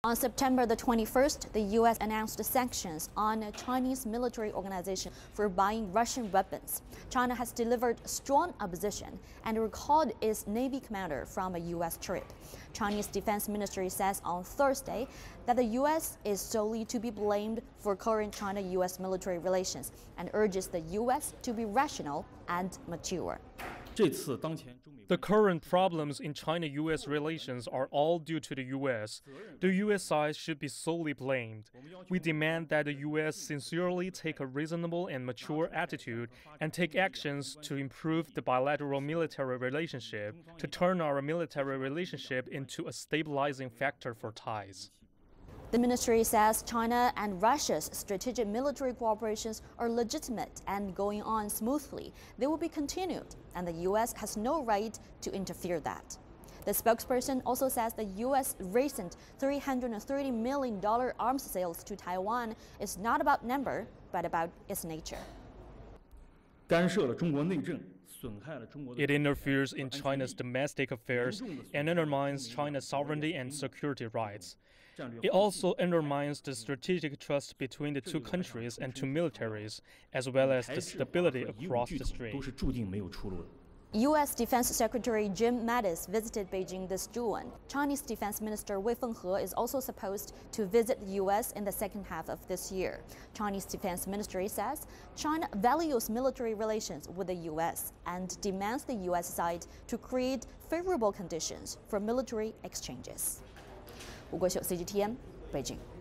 On September the 21st, the U.S. announced sanctions on a Chinese military organization for buying Russian weapons. China has delivered strong opposition and recalled its Navy commander from a U.S. trip. Chinese Defense Ministry says on Thursday that the U.S. is solely to be blamed for current China-U.S. military relations and urges the U.S. to be rational and mature. The current problems in China-U.S. relations are all due to the U.S. The U.S. side should be solely blamed. We demand that the U.S. sincerely take a reasonable and mature attitude and take actions to improve the bilateral military relationship, to turn our military relationship into a stabilizing factor for ties. The ministry says China and Russia's strategic military cooperations are legitimate and going on smoothly. They will be continued, and the U.S. has no right to interfere that. The spokesperson also says the U.S. recent $330 million arms sales to Taiwan is not about number, but about its nature. It interferes in China's domestic affairs and undermines China's sovereignty and security rights. It also undermines the strategic trust between the two countries and two militaries, as well as the stability across the strait. U.S. Defense Secretary Jim Mattis visited Beijing this June. Chinese Defense Minister Wei Fenghe is also supposed to visit the U.S. in the second half of this year. Chinese Defense Ministry says China values military relations with the U.S. and demands the U.S. side to create favorable conditions for military exchanges. 吴国秀 CGTN 北京。